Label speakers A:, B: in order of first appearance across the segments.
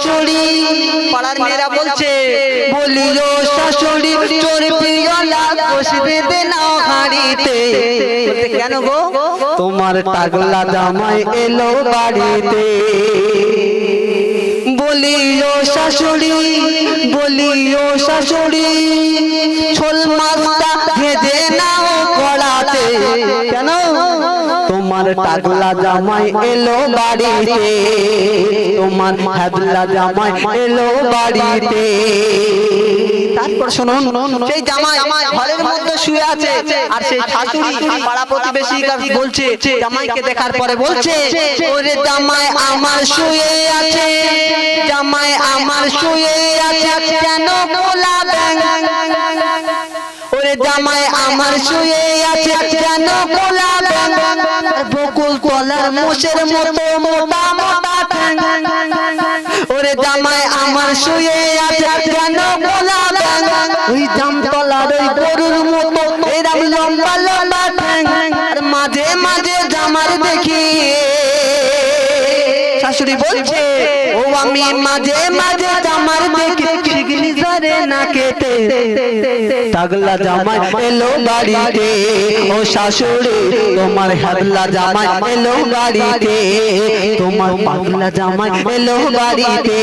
A: শাশুড়ি, পাড়ার মেয়েরা বলছে বলিও শাশুড়ি চর্বিওয়ালা গোশ বেঁধে নাও হাঁড়িতে। কেন গো? তোমার টাগলা জামাই এলো বাড়িতে। বলিও শাশুড়ি, বলিও শাশুড়ি ছোল মাছটা ভেজে নাও কড়াতে। কেন? তোমার টাগলা জামাই এলো বাড়িতে, তোমার হাদলা জামাই এলো বাড়িতে। তারপর শুনুন, সেই জামাই ঘরের মধ্যে শুয়ে আছে, আর সেই শাশুড়ি পাড়া প্রতিবেশী বলছে, জামাইকে দেখার পরে বলছে, ওরে জামাই আমার শুয়ে আছে, জামাই আমার শুয়ে আছে, কেন কোলা ব্যাং? ওরে জামাই আমার শুয়ে আছে, কেন কোলা ব্যাং? বকুল তলার মোষের মতো মোটা মোটা ঠ্যাং। ওরে জামাই আমার শুয়ে আছে, কেন কোলা ব্যাং? ওই জামতলার ওই গরুর মতো এরম লম্বা লম্বা ঠ্যাং। আর মাঝে মাঝে জামার দেখি, শাশুড়ি বলছে, ও আমি মাঝে মাঝে জামার দেখি শিগগিরি ধরে না কেটে। টাগলা জামাই এলো বাড়িতে, ও শাশুড়ি তোমার হাদলা জামাই এলো বাড়িতে, তোমার পাগলা জামাই এলো বাড়িতে।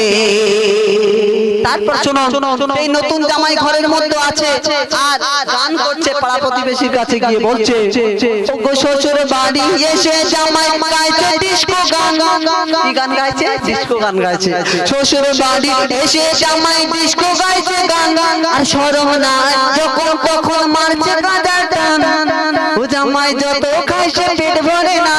A: তারপর শোনো, এই নতুন জামাই ঘরের মধ্যে আছে, আর গান করছে পাড়া প্রতিবেশীর কাছে গিয়ে বলছে, ওগো শ্বশুর বাড়ি এসে জামাই গাইছে ডিস্কো গান। কি গান গাইছে? ডিস্কো গান গাইছে। শ্বশুর বাড়ি এসে জামাই ডিস্কো গাইছে গান, আর শরম না যখন তখন মারছে গাঁজার টান। ও জামাই যত খাইছে পেট ভরে না,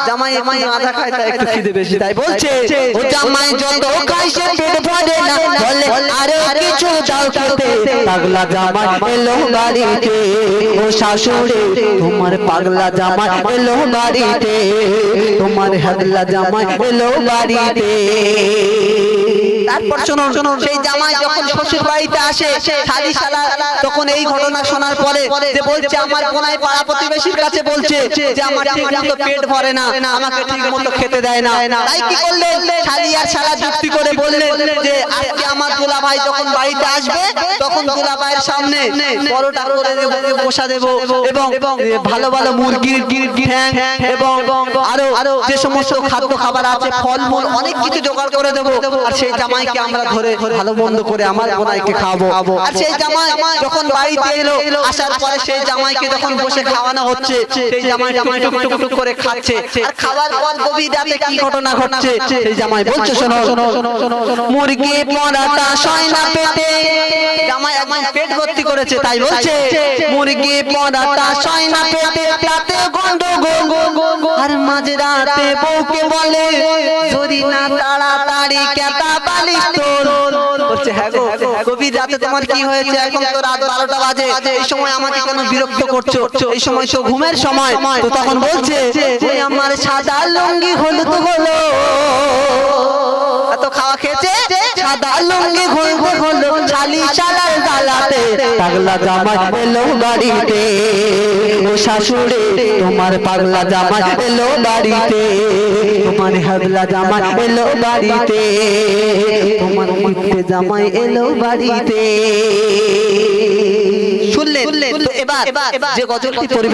A: জামাই আধা খায় তাই একটু খিদে বেশি, তাই বলছে, ও জামাই যত খাইছে পেট ভরে না, বলে আরো কিছু দাও খেতে। পাগলা জামাই এলো বাড়িতে, ও শাশুড়ি তোমার পাগলা জামাই এলো বাড়িতে, তোমার হাদলা জামাই এলো বাড়িতে। তারপর শোনো, সেই জামাই যখন শ্বশুর বাড়িতে আসে, শালি শালা তখন এই ঘটনা শোনার পরে যে বলছে, আমার বোনাই পাড়া প্রতিবেশীর কাছে বলছে যে আমার ঠিক মতো পেট ভরে না, আমাকে ঠিক মতো খেতে দেয় না। তাই কি করলেন? শালি আর শালা যুক্তি করে বললেন যে আজকে আমার দুলা ভাই যখন বাড়িতে আসবে, তখন দুলা ভাইয়ের সামনে পরোটা করে দেব, বসা দেব, এবং ভালো ভালো মুরগির ঠ্যাং এবং আরো যে সমস্ত খাদ্য খাবার আছে, ফলমূল অনেক কিছু জোগাড় করে দেব। আর সেই জামাইকে আমরা ধরে ভালো মন্দ করে আমার বোনাইকে খাওয়াবো। আর সেই জামাই যখন বাড়িতে এলো, আসার পরে সেই জামাইকে যখন বসে খাওয়ানো হচ্ছে, সেই জামাই টুক টুক টুক করে খাচ্ছে। আর খাওয়ার পর গভীর রাতে কি ঘটনা ঘটছে, সেই জামাই বলছে, শোনো, মুরগি পরাটা সয়না পেটে। জামাই একদম পেট ভর্তি করেছে, তাই বলছে, মুরগি পরাটা সয়না পেটে, তাতে গন্ডগোল। আর মাঝ রাতে বউকে বলে, যদি না তাড়াতাড়ি কেতা বালি তোর। বলছে, হ্যাঁ গো, গভীর রাতে তোমার কি হয়েছে? এখন তো রাত 12টা বাজে, এই সময় আমাকে কেন বিরক্ত করছো? এই সময় তো ঘুমের সময়। তো তখন বলছে, ওই আমার সাদা লুঙ্গি হলুদ হলো, এত খাওয়া খেয়েছে, সাদা লুঙ্গি হলুদ হলো, শালি শালার জ্বালাতে। পাগলা জামাই এলো বাড়িতে, ও শাশুড়ি তোমার পাগলা জামাই এলো বাড়িতে, তোমার হাদলা জামাই এলো বাড়িতে, তোমার মিথ্যে জামাই এলো বাড়িতে। শুনলেন? এবার যে গজলটি পরিবেশন